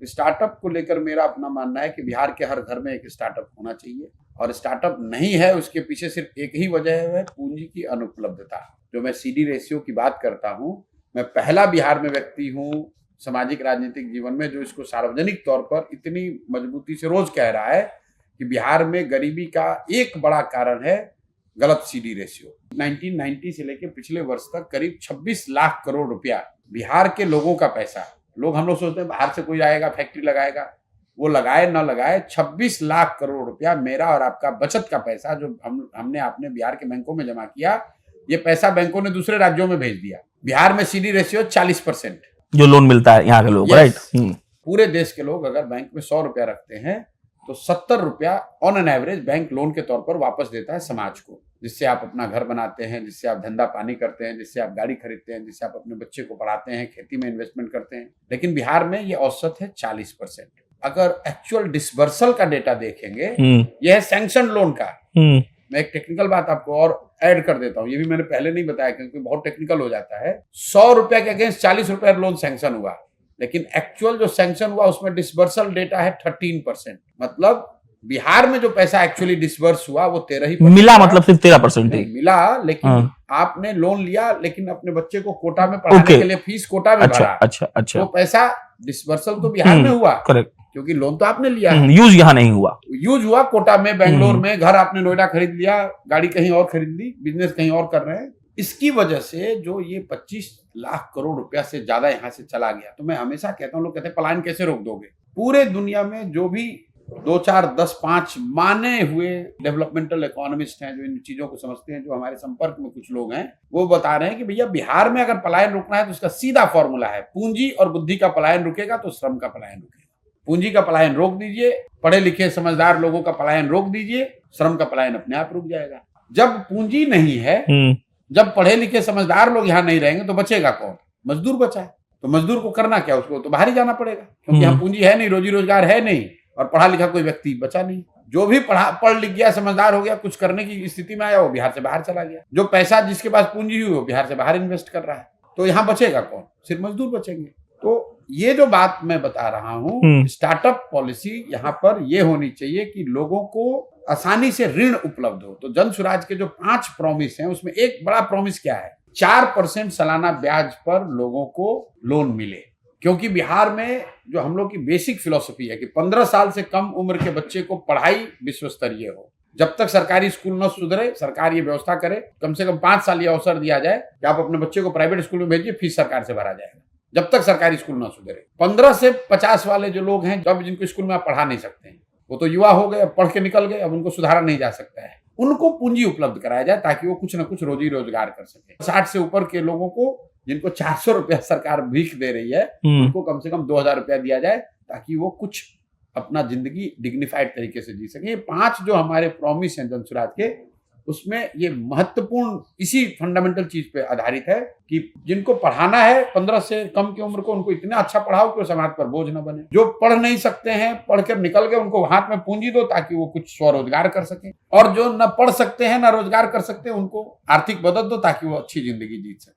Startup को लेकर मेरा अपना मानना है कि बिहार के हर घर में एक स्टार्टअप होना चाहिए, और स्टार्टअप नहीं है उसके पीछे सिर्फ एक ही वजह है, पूंजी की अनुपलब्धता। जो मैं सीडी रेशियो की बात करता हूं, मैं पहला बिहार में व्यक्ति हूं सामाजिक राजनीतिक जीवन में जो इसको सार्वजनिक तौर पर इतनी मजबूती से रोज कह रहा है कि बिहार में गरीबी का एक बड़ा कारण है गलत सीडी रेशियो। 1990 से लेकर पिछले वर्ष तक करीब 26 लाख करोड़ रुपया बिहार के लोगों का पैसा, हम लोग सोचते हैं बाहर से कोई आएगा फैक्ट्री लगाएगा, वो लगाए ना लगाए 26 लाख करोड़ रुपया मेरा और आपका बचत का पैसा जो हमने आपने बिहार के बैंकों में जमा किया, ये पैसा बैंकों ने दूसरे राज्यों में भेज दिया। बिहार में सीडी रेशियो 40% जो लोन मिलता है यहाँ के लोग, राइट। पूरे देश के लोग अगर बैंक में 100 रुपया रखते हैं तो 70 रुपया on an average bank loan के तौर पर वापस देता है समाज को, जिससे आप अपना घर बनाते हैं, जिससे आप धंधा पानी करते हैं, जिससे आप गाड़ी खरीदते हैं, जिससे आप अपने बच्चे को पढ़ाते हैं, खेती में इन्वेस्टमेंट करते हैं। लेकिन बिहार में ये औसत है 40%। अगर एक्चुअल डिसबर्सल का डेटा देखेंगे, यह है सैंक्शन लोन का। मैं एक टेक्निकल बात आपको और ऐड कर देता हूं, ये भी मैंने पहले नहीं बताया क्योंकि बहुत टेक्निकल हो जाता है। 100 रुपया के अगेंस्ट 40 रुपया लोन सैंक्शन हुआ, लेकिन एक्चुअल जो सैंक्शन हुआ उसमें डिसबर्सल डेटा है 13%। मतलब बिहार में जो पैसा एक्चुअली डिसबर्स हुआ वो 13% मिला, मतलब सिर्फ 13% ही मिला। लेकिन आपने लोन लिया, लेकिन अपने बच्चे को कोटा में पढ़ाने के लिए फीस कोटा में भरा। अच्छा। वो पैसा डिसबर्सल तो बिहार में हुआ, करेक्ट, क्योंकि लोन तो आपने लिया, यूज यहाँ नहीं हुआ। यूज हुआ कोटा में, बेंगलोर में, घर आपने नोएडा खरीद लिया, गाड़ी कहीं और खरीद ली, बिजनेस कहीं और कर रहे हैं। इसकी वजह से जो ये 25 लाख करोड़ रुपया से ज्यादा यहाँ से चला गया। तो मैं हमेशा कहता हूँ, लोग कहते हैं पलायन कैसे रोक दोगे। पूरे दुनिया में जो भी 2, 4, 10, 5 माने हुए डेवलपमेंटल इकोनॉमिस्ट हैं, जो इन चीजों को समझते हैं, जो हमारे संपर्क में कुछ लोग हैं, वो बता रहे हैं कि भैया बिहार में अगर पलायन रुकना है तो उसका सीधा फॉर्मूला है, पूंजी और बुद्धि का पलायन रुकेगा तो श्रम का पलायन रुकेगा। पूंजी का पलायन रोक दीजिए, पढ़े लिखे समझदार लोगों का पलायन रोक दीजिए, श्रम का पलायन अपने आप रुक जाएगा। जब पूंजी नहीं है, जब पढ़े लिखे समझदार लोग यहाँ नहीं रहेंगे तो बचेगा कौन? मजदूर बचा है। तो मजदूर को करना क्या? उसको तो बाहर ही जाना पड़ेगा, क्योंकि यहाँ पूंजी है नहीं, रोजी रोजगार है नहीं, और पढ़ा लिखा कोई व्यक्ति बचा नहीं। जो भी पढ़ लिख गया, समझदार हो गया, कुछ करने की स्थिति में आया, वो बिहार से बाहर चला गया। जो पैसा जिसके पास पूंजी हुई वो बिहार से बाहर इन्वेस्ट कर रहा है। तो यहाँ बचेगा कौन? सिर्फ मजदूर बचेंगे। तो ये जो बात मैं बता रहा हूँ, स्टार्टअप पॉलिसी यहाँ पर ये होनी चाहिए कि लोगों को आसानी से ऋण उपलब्ध हो। तो जन स्वराज के जो 5 प्रॉमिस हैं, उसमें एक बड़ा प्रॉमिस क्या है? 4% सालाना ब्याज पर लोगों को लोन मिले। क्योंकि बिहार में जो हम लोग की बेसिक फिलॉसफी है कि 15 साल से कम उम्र के बच्चे को पढ़ाई विश्व स्तरीय हो। जब तक सरकारी स्कूल न सुधरे, सरकार ये व्यवस्था करे, कम से कम 5 साल ये अवसर दिया जाए कि आप अपने बच्चे को प्राइवेट स्कूल में भेजिए, फीस सरकार से भरा जाएगा, जब तक सरकारी स्कूल न सुधरे। 15 से 50 वाले जो लोग हैं, जब जिनको स्कूल में आप पढ़ा नहीं सकते हैं, वो तो युवा हो गए, पढ़ के निकल गए, अब उनको सुधारा नहीं जा सकता है। उनको पूंजी उपलब्ध कराया जाए ताकि वो कुछ न कुछ रोजी रोजगार कर सके। 60 से ऊपर के लोगों को, जिनको 400 रुपया सरकार भीख दे रही है, उनको कम से कम 2000 रुपया दिया जाए ताकि वो कुछ अपना जिंदगी डिग्निफाइड तरीके से जी सके। ये 5 जो हमारे प्रॉमिस हैं जन स्वराज के, उसमें ये महत्वपूर्ण इसी फंडामेंटल चीज पे आधारित है कि जिनको पढ़ाना है 15 से कम की उम्र को, उनको इतना अच्छा पढ़ाओ कि वो समाज पर बोझ न बने। जो पढ़ नहीं सकते हैं, पढ़कर निकल गए, उनको हाथ में पूंजी दो ताकि वो कुछ स्वरोजगार कर सके। और जो न पढ़ सकते हैं न रोजगार कर सकते हैं, उनको आर्थिक मदद दो ताकि वो अच्छी जिंदगी जी सके।